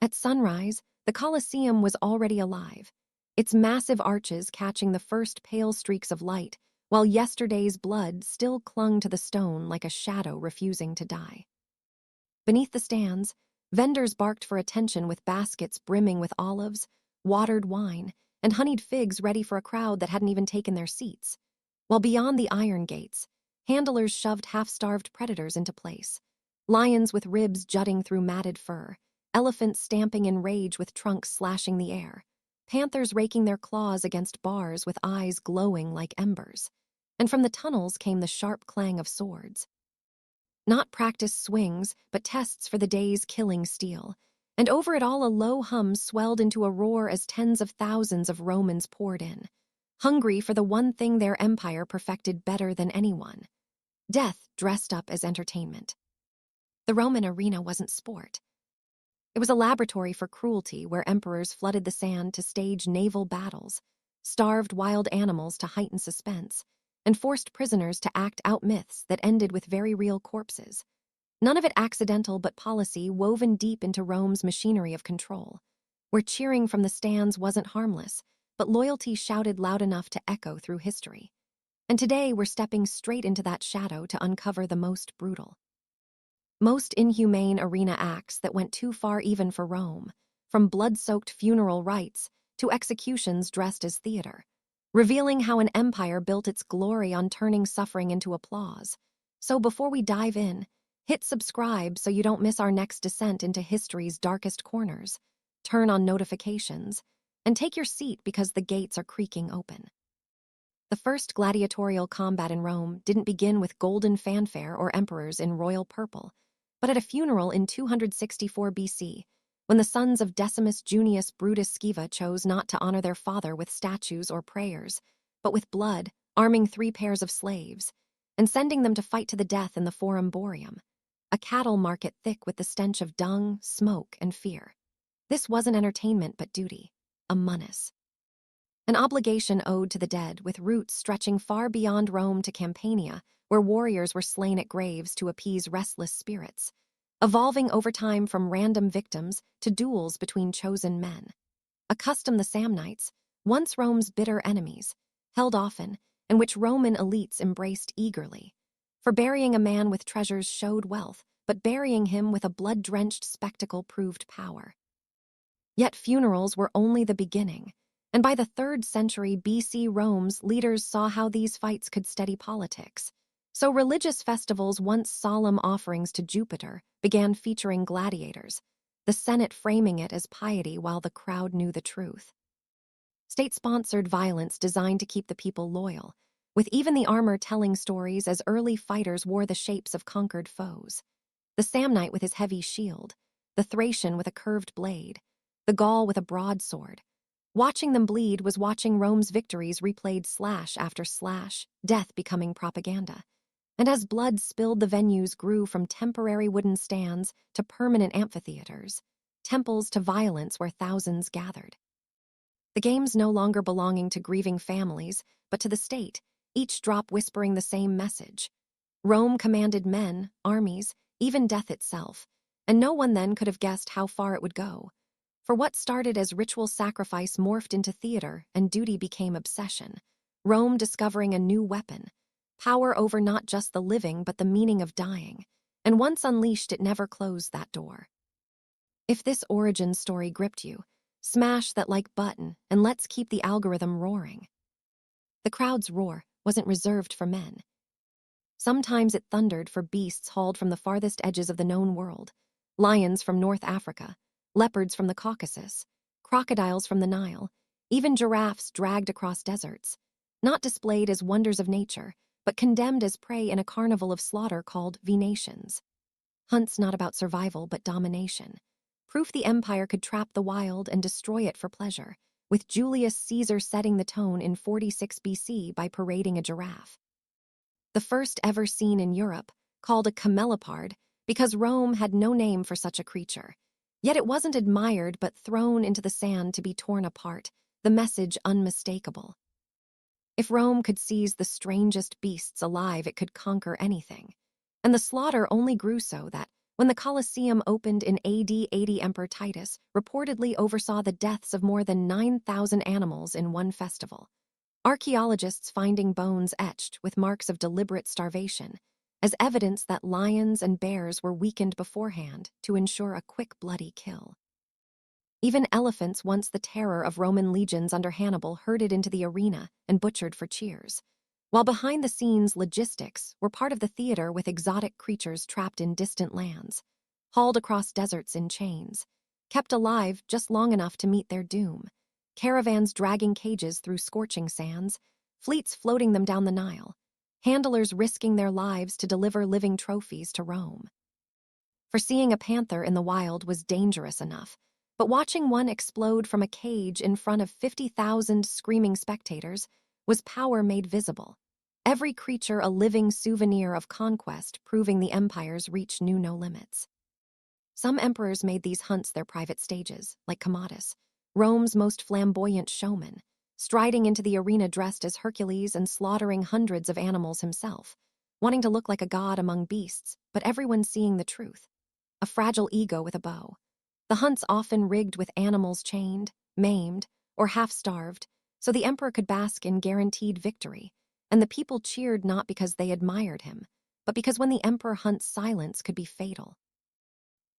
At sunrise, the Colosseum was already alive, its massive arches catching the first pale streaks of light, while yesterday's blood still clung to the stone like a shadow refusing to die. Beneath the stands, vendors barked for attention with baskets brimming with olives, watered wine, and honeyed figs ready for a crowd that hadn't even taken their seats. While beyond the iron gates, handlers shoved half-starved predators into place. Lions with ribs jutting through matted fur, elephants stamping in rage with trunks slashing the air, panthers raking their claws against bars with eyes glowing like embers. And from the tunnels came the sharp clang of swords. Not practiced swings, but tests for the day's killing steel. And over it all a low hum swelled into a roar as tens of thousands of Romans poured in, hungry for the one thing their empire perfected better than anyone: death dressed up as entertainment. The Roman arena wasn't sport. It was a laboratory for cruelty where emperors flooded the sand to stage naval battles, starved wild animals to heighten suspense, and forced prisoners to act out myths that ended with very real corpses. None of it accidental, but policy woven deep into Rome's machinery of control, where cheering from the stands wasn't harmless, but loyalty shouted loud enough to echo through history. And today we're stepping straight into that shadow to uncover the most brutal, most inhumane arena acts that went too far even for Rome, from blood-soaked funeral rites to executions dressed as theater, revealing how an empire built its glory on turning suffering into applause. So before we dive in, hit subscribe so you don't miss our next descent into history's darkest corners, turn on notifications, and take your seat because the gates are creaking open. The first gladiatorial combat in Rome didn't begin with golden fanfare or emperors in royal purple, but at a funeral in 264 BC, when the sons of Decimus Junius Brutus Scaeva chose not to honor their father with statues or prayers, but with blood, arming 3 pairs of slaves, and sending them to fight to the death in the Forum Boarium, a cattle market thick with the stench of dung, smoke, and fear. This wasn't entertainment but duty, a munus. An obligation owed to the dead, with roots stretching far beyond Rome to Campania, where warriors were slain at graves to appease restless spirits, evolving over time from random victims to duels between chosen men. A custom the Samnites, once Rome's bitter enemies, held often, and which Roman elites embraced eagerly. For burying a man with treasures showed wealth, but burying him with a blood-drenched spectacle proved power. Yet funerals were only the beginning, and by the 3rd century BC Rome's leaders saw how these fights could steady politics. So religious festivals, once solemn offerings to Jupiter, began featuring gladiators, the Senate framing it as piety while the crowd knew the truth. State-sponsored violence designed to keep the people loyal, with even the armor telling stories as early fighters wore the shapes of conquered foes. The Samnite with his heavy shield, the Thracian with a curved blade, the Gaul with a broadsword. Watching them bleed was watching Rome's victories replayed slash after slash, death becoming propaganda. And as blood spilled, the venues grew from temporary wooden stands to permanent amphitheaters, temples to violence where thousands gathered. The games no longer belonging to grieving families, but to the state, each drop whispering the same message. Rome commanded men, armies, even death itself, and no one then could have guessed how far it would go. For what started as ritual sacrifice morphed into theater, and duty became obsession. Rome discovering a new weapon, power over not just the living but the meaning of dying, and once unleashed it never closed that door. If this origin story gripped you, smash that like button and let's keep the algorithm roaring. The crowd's roar wasn't reserved for men. Sometimes it thundered for beasts hauled from the farthest edges of the known world, lions from North Africa, leopards from the Caucasus, crocodiles from the Nile, even giraffes dragged across deserts, not displayed as wonders of nature, but condemned as prey in a carnival of slaughter called venations. Hunts not about survival but domination. Proof the empire could trap the wild and destroy it for pleasure, with Julius Caesar setting the tone in 46 BC by parading a giraffe. The first ever seen in Europe, called a camelopard because Rome had no name for such a creature. Yet it wasn't admired but thrown into the sand to be torn apart, the message unmistakable. If Rome could seize the strangest beasts alive, it could conquer anything. And the slaughter only grew so that, When the Colosseum opened in AD 80, Emperor Titus reportedly oversaw the deaths of more than 9,000 animals in one festival. Archaeologists finding bones etched with marks of deliberate starvation, as evidence that lions and bears were weakened beforehand to ensure a quick, bloody kill. Even elephants, once the terror of Roman legions under Hannibal, herded into the arena and butchered for cheers. While behind-the-scenes logistics were part of the theater, with exotic creatures trapped in distant lands, hauled across deserts in chains, kept alive just long enough to meet their doom, caravans dragging cages through scorching sands, fleets floating them down the Nile, handlers risking their lives to deliver living trophies to Rome. For seeing a panther in the wild was dangerous enough, but watching one explode from a cage in front of 50,000 screaming spectators was power made visible. Every creature a living souvenir of conquest, proving the empire's reach knew no limits. Some emperors made these hunts their private stages, like Commodus, Rome's most flamboyant showman, striding into the arena dressed as Hercules and slaughtering hundreds of animals himself, wanting to look like a god among beasts, but everyone seeing the truth. A fragile ego with a bow. The hunts often rigged with animals chained, maimed, or half-starved, so the emperor could bask in guaranteed victory, and the people cheered not because they admired him, but because when the emperor hunts, silence could be fatal.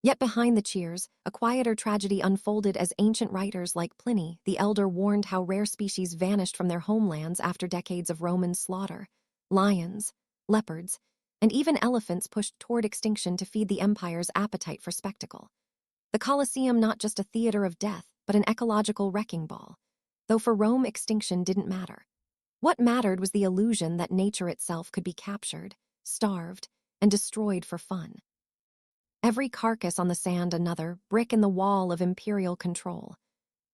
Yet behind the cheers, a quieter tragedy unfolded as ancient writers like Pliny the Elder warned how rare species vanished from their homelands after decades of Roman slaughter. Lions, leopards, and even elephants pushed toward extinction to feed the empire's appetite for spectacle. The Colosseum, not just a theater of death, but an ecological wrecking ball. Though for Rome, extinction didn't matter. What mattered was the illusion that nature itself could be captured, starved, and destroyed for fun. Every carcass on the sand, another brick in the wall of imperial control.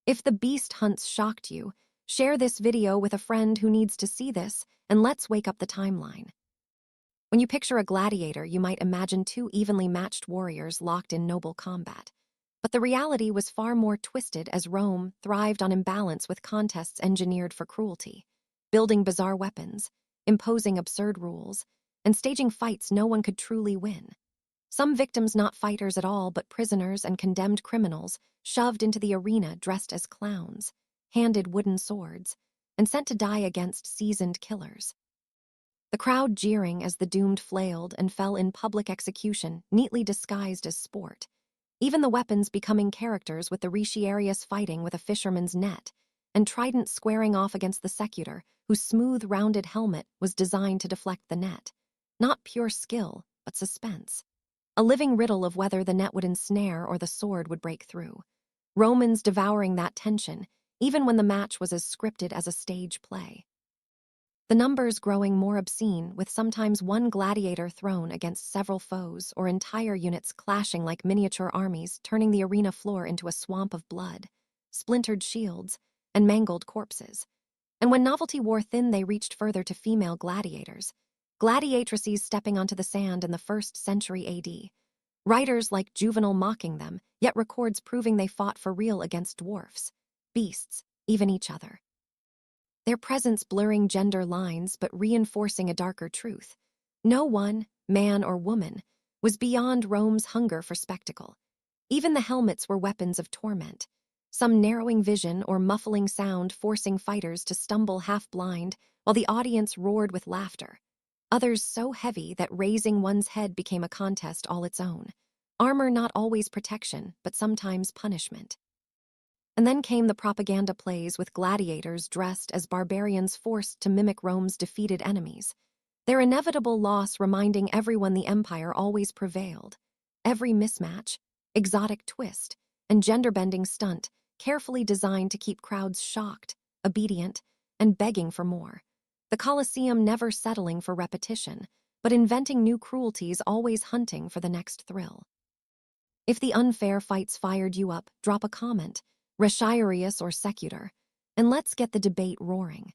If the beast hunts shocked you, share this video with a friend who needs to see this, and let's wake up the timeline. When you picture a gladiator, you might imagine two evenly matched warriors locked in noble combat. But the reality was far more twisted, as Rome thrived on imbalance, with contests engineered for cruelty, building bizarre weapons, imposing absurd rules, and staging fights no one could truly win. Some victims not fighters at all, but prisoners and condemned criminals, shoved into the arena dressed as clowns, handed wooden swords, and sent to die against seasoned killers. The crowd jeering as the doomed flailed and fell in public execution, neatly disguised as sport. Even the weapons becoming characters, with the Retiarius fighting with a fisherman's net, and Trident squaring off against the Secutor, whose smooth, rounded helmet was designed to deflect the net. Not pure skill, but suspense. A living riddle of whether the net would ensnare or the sword would break through. Romans devouring that tension, even when the match was as scripted as a stage play. The numbers growing more obscene, with sometimes one gladiator thrown against several foes, or entire units clashing like miniature armies, turning the arena floor into a swamp of blood, splintered shields, and mangled corpses. And when novelty wore thin, they reached further to female gladiators, gladiatrices stepping onto the sand in the 1st century AD. Writers like Juvenal mocking them, yet records proving they fought for real against dwarfs, beasts, even each other. Their presence blurring gender lines but reinforcing a darker truth. No one, man or woman, was beyond Rome's hunger for spectacle. Even the helmets were weapons of torment, some narrowing vision or muffling sound forcing fighters to stumble half-blind while the audience roared with laughter. Others so heavy that raising one's head became a contest all its own. Armor not always protection, but sometimes punishment. And then came the propaganda plays, with gladiators dressed as barbarians forced to mimic Rome's defeated enemies. Their inevitable loss reminding everyone the empire always prevailed. Every mismatch, exotic twist, and gender-bending stunt carefully designed to keep crowds shocked, obedient, and begging for more. The Colosseum never settling for repetition, but inventing new cruelties, always hunting for the next thrill. If the unfair fights fired you up, drop a comment, Retiarius or Secutor, and let's get the debate roaring.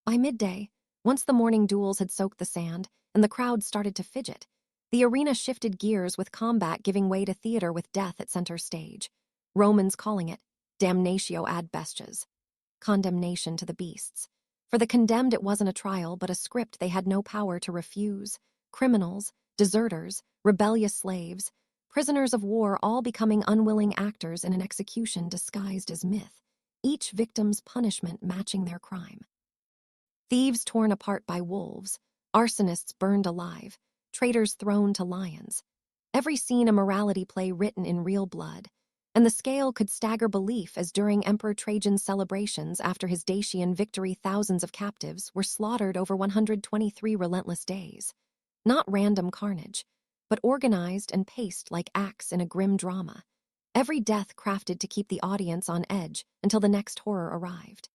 By midday, once the morning duels had soaked the sand and the crowd started to fidget, the arena shifted gears, with combat giving way to theater with death at center stage. Romans calling it Damnatio ad Bestias, condemnation to the beasts. For the condemned, it wasn't a trial, but a script they had no power to refuse. Criminals, deserters, rebellious slaves, prisoners of war, all becoming unwilling actors in an execution disguised as myth, each victim's punishment matching their crime. Thieves torn apart by wolves, arsonists burned alive, traitors thrown to lions. Every scene a morality play written in real blood, and the scale could stagger belief as during Emperor Trajan's celebrations after his Dacian victory thousands of captives were slaughtered over 123 relentless days. Not random carnage, but organized and paced like acts in a grim drama. Every death crafted to keep the audience on edge until the next horror arrived.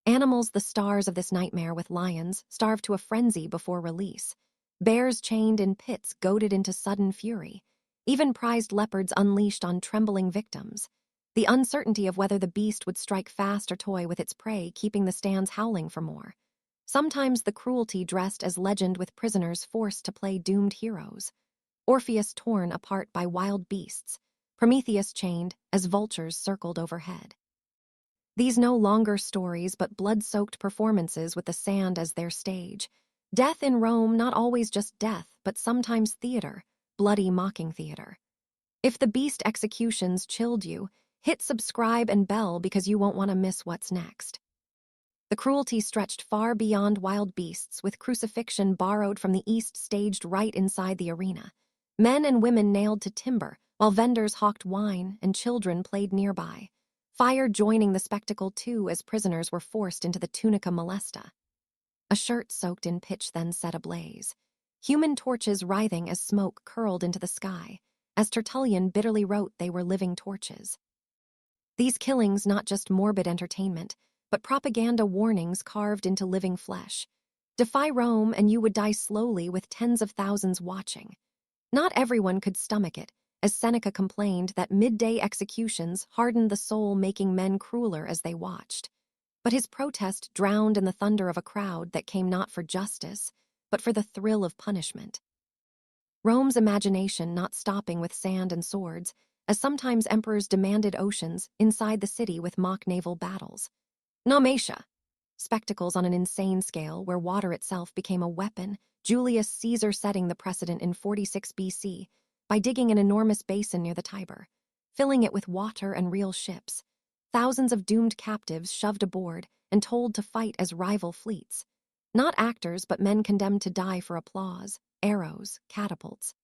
Animals, the stars of this nightmare with lions, starved to a frenzy before release. Bears chained in pits goaded into sudden fury. Even prized leopards unleashed on trembling victims. The uncertainty of whether the beast would strike fast or toy with its prey keeping the stands howling for more. Sometimes the cruelty dressed as legend with prisoners forced to play doomed heroes. Orpheus torn apart by wild beasts. Prometheus chained as vultures circled overhead. These no longer stories but blood-soaked performances with the sand as their stage. Death in Rome, not always just death, but sometimes theater, bloody mocking theater. If the beast executions chilled you, hit subscribe and bell because you won't want to miss what's next. The cruelty stretched far beyond wild beasts, with crucifixion borrowed from the East staged right inside the arena. Men and women nailed to timber, while vendors hawked wine and children played nearby. Fire joining the spectacle too as prisoners were forced into the tunica molesta. A shirt soaked in pitch then set ablaze. Human torches writhing as smoke curled into the sky, as Tertullian bitterly wrote they were living torches. These killings not just morbid entertainment, but propaganda warnings carved into living flesh. Defy Rome and you would die slowly with tens of thousands watching. Not everyone could stomach it, as Seneca complained that midday executions hardened the soul, making men crueler as they watched. But his protest drowned in the thunder of a crowd that came not for justice, but for the thrill of punishment. Rome's imagination not stopping with sand and swords, as sometimes emperors demanded oceans inside the city with mock naval battles. Dalmatia, spectacles on an insane scale where water itself became a weapon, Julius Caesar setting the precedent in 46 BC by digging an enormous basin near the Tiber, filling it with water and real ships. Thousands of doomed captives shoved aboard and told to fight as rival fleets. Not actors, but men condemned to die for applause, arrows, catapults.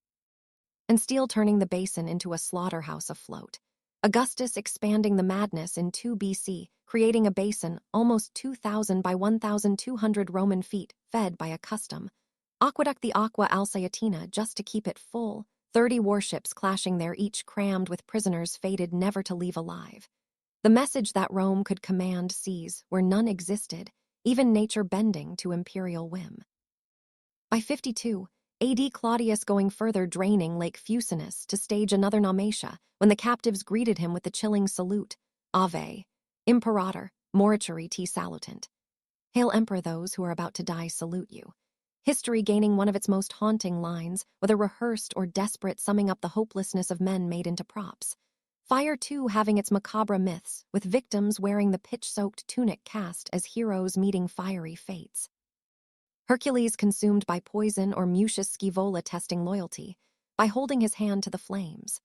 And steel turning the basin into a slaughterhouse afloat. Augustus expanding the madness in 2 BC, creating a basin almost 2,000 by 1,200 Roman feet, fed by a custom aqueduct, the Aqua Alsietina, just to keep it full, 30 warships clashing there, each crammed with prisoners fated never to leave alive. The message that Rome could command seas where none existed, even nature bending to imperial whim. By 52 AD, Claudius going further, draining Lake Fucinus to stage another Dalmatia, when the captives greeted him with the chilling salute, Ave, Imperator, mortuary te salutant. Hail Emperor, those who are about to die salute you. History gaining one of its most haunting lines, whether rehearsed or desperate, summing up the hopelessness of men made into props. Fire too having its macabre myths, with victims wearing the pitch-soaked tunic cast as heroes meeting fiery fates. Hercules consumed by poison, or Mucius Scaevola testing loyalty by holding his hand to the flames.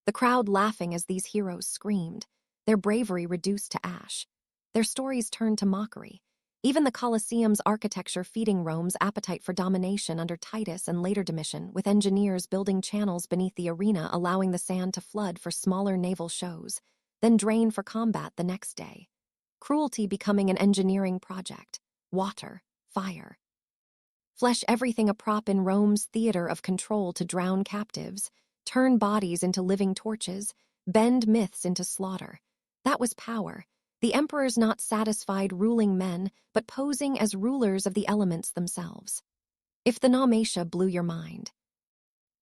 The crowd laughing as these heroes screamed, their bravery reduced to ash, their stories turned to mockery. Even the Colosseum's architecture feeding Rome's appetite for domination under Titus and later Domitian, with engineers building channels beneath the arena allowing the sand to flood for smaller naval shows, then drain for combat the next day. Cruelty becoming an engineering project. Water, fire. Flesh, everything a prop in Rome's theater of control to drown captives, turn bodies into living torches, bend myths into slaughter. That was power. The emperors not satisfied ruling men, but posing as rulers of the elements themselves. If the Dalmatia blew your mind,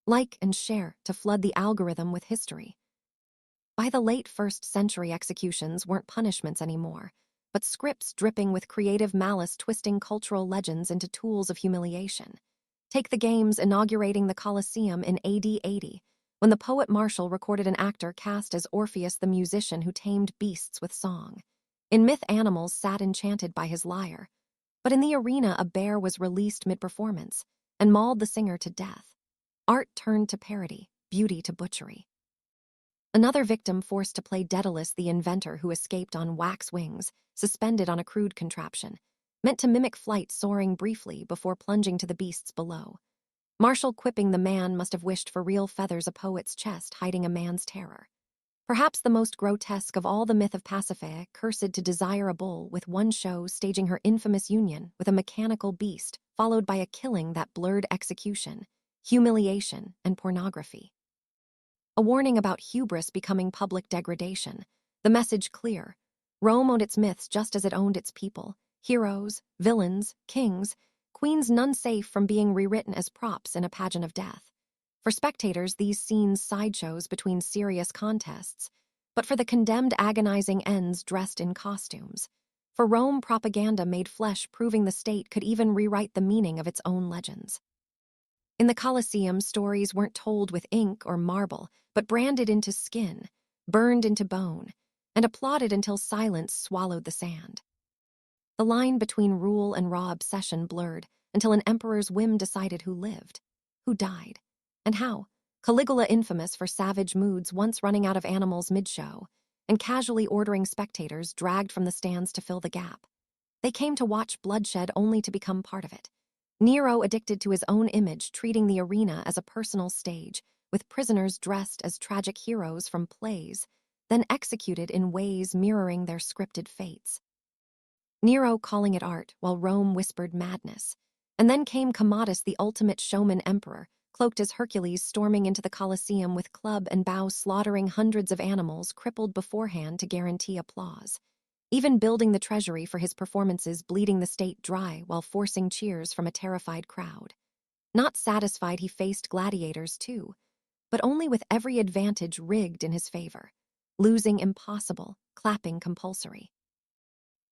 like and share to flood the algorithm with history. By the late 1st century, executions weren't punishments anymore, but scripts dripping with creative malice, twisting cultural legends into tools of humiliation. Take the games inaugurating the Colosseum in AD 80, when the poet Martial recorded an actor cast as Orpheus, the musician who tamed beasts with song. In myth, animals sat enchanted by his lyre, but in the arena a bear was released mid-performance and mauled the singer to death. Art turned to parody, beauty to butchery. Another victim forced to play Daedalus the inventor who escaped on wax wings, suspended on a crude contraption, meant to mimic flight soaring briefly before plunging to the beasts below. Martial quipping the man must have wished for real feathers a poet's chest hiding a man's terror. Perhaps the most grotesque of all the myth of Pasiphae cursed to desire a bull with one show staging her infamous union with a mechanical beast followed by a killing that blurred execution, humiliation, and pornography. A warning about hubris becoming public degradation. The message clear. Rome owned its myths just as it owned its people. Heroes, villains, kings, queens none safe from being rewritten as props in a pageant of death. For spectators, these scenes sideshows between serious contests, but for the condemned agonizing ends dressed in costumes. For Rome, propaganda made flesh proving the state could even rewrite the meaning of its own legends. In the Colosseum, stories weren't told with ink or marble, but branded into skin, burned into bone, and applauded until silence swallowed the sand. The line between rule and raw obsession blurred until an emperor's whim decided who lived, who died, and how. Caligula, infamous for savage moods, once running out of animals mid-show, and casually ordering spectators dragged from the stands to fill the gap. They came to watch bloodshed only to become part of it. Nero, addicted to his own image, treating the arena as a personal stage, with prisoners dressed as tragic heroes from plays, then executed in ways mirroring their scripted fates. Nero calling it art, while Rome whispered madness. And then came Commodus, the ultimate showman emperor, cloaked as Hercules, storming into the Colosseum with club and bow, slaughtering hundreds of animals crippled beforehand to guarantee applause. Even building the treasury for his performances, bleeding the state dry while forcing cheers from a terrified crowd. Not satisfied, he faced gladiators too, but only with every advantage rigged in his favor. Losing impossible, clapping compulsory.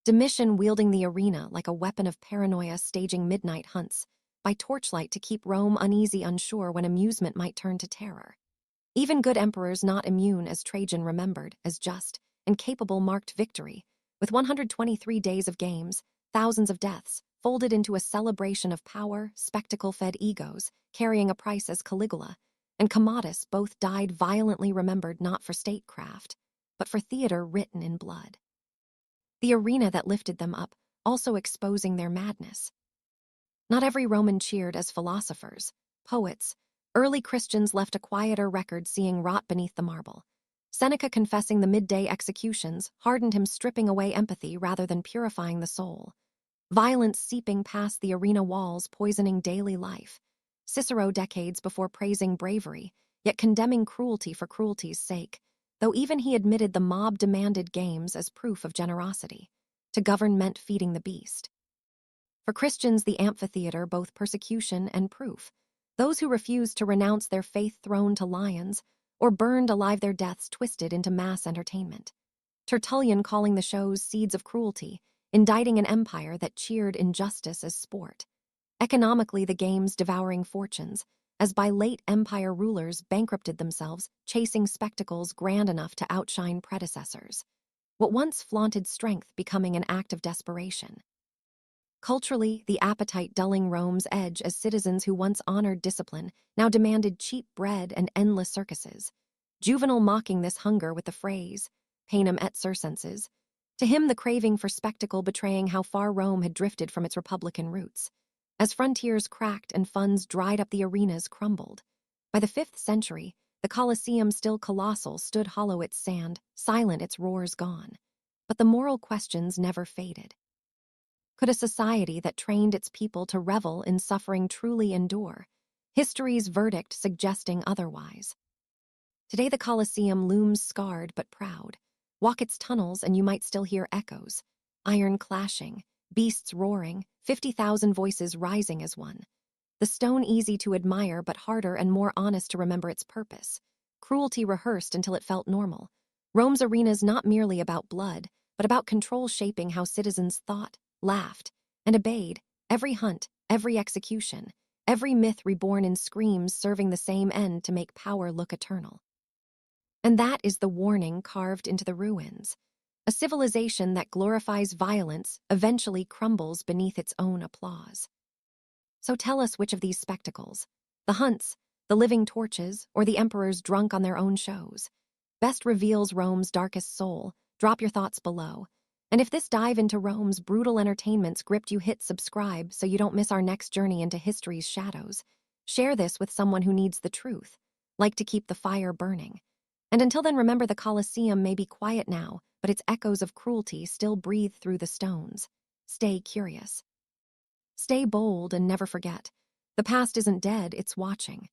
Domitian wielding the arena like a weapon of paranoia, staging midnight hunts, by torchlight to keep Rome uneasy, unsure when amusement might turn to terror. Even good emperors not immune, as Trajan remembered, as just and capable marked victory, with 123 days of games, thousands of deaths, folded into a celebration of power, spectacle-fed egos, carrying a price as Caligula, and Commodus both died violently, remembered not for statecraft, but for theater written in blood. The arena that lifted them up, also exposing their madness. Not every Roman cheered as philosophers, poets. Early Christians left a quieter record, seeing rot beneath the marble. Seneca, confessing the midday executions, hardened him, stripping away empathy rather than purifying the soul. Violence seeping past the arena walls, poisoning daily life. Cicero, decades before, praising bravery, yet condemning cruelty for cruelty's sake, though even he admitted the mob demanded games as proof of generosity. To govern meant feeding the beast. For Christians, the amphitheater, both persecution and proof. Those who refused to renounce their faith thrown to lions, or burned alive, their deaths twisted into mass entertainment. Tertullian calling the shows seeds of cruelty, indicting an empire that cheered injustice as sport. Economically, the games devouring fortunes, as by late empire rulers bankrupted themselves, chasing spectacles grand enough to outshine predecessors. What once flaunted strength becoming an act of desperation. Culturally, the appetite dulling Rome's edge, as citizens who once honored discipline now demanded cheap bread and endless circuses. Juvenal mocking this hunger with the phrase, panem et circenses. To him, the craving for spectacle betraying how far Rome had drifted from its republican roots. As frontiers cracked and funds dried up, the arenas crumbled. By the 5th century, the Colosseum, still colossal, stood hollow, its sand, silent, its roars gone. But the moral questions never faded. Could a society that trained its people to revel in suffering truly endure? History's verdict suggesting otherwise. Today the Colosseum looms scarred but proud. Walk its tunnels and you might still hear echoes. Iron clashing, beasts roaring, 50,000 voices rising as one. The stone easy to admire but harder and more honest to remember its purpose. Cruelty rehearsed until it felt normal. Rome's arenas not merely about blood, but about control, shaping how citizens thought, laughed, and obeyed. Every hunt, every execution, every myth reborn in screams, serving the same end: to make power look eternal. And that is the warning carved into the ruins. A civilization that glorifies violence eventually crumbles beneath its own applause. So tell us, which of these spectacles, the hunts, The living torches, or the emperors drunk on their own shows? Best reveals Rome's darkest soul. Drop your thoughts below. And if this dive into Rome's brutal entertainments gripped you, hit subscribe so you don't miss our next journey into history's shadows. Share this with someone who needs the truth. Like to keep the fire burning. And until then, remember the Colosseum may be quiet now, but its echoes of cruelty still breathe through the stones. Stay curious. Stay bold and never forget. The past isn't dead, it's watching.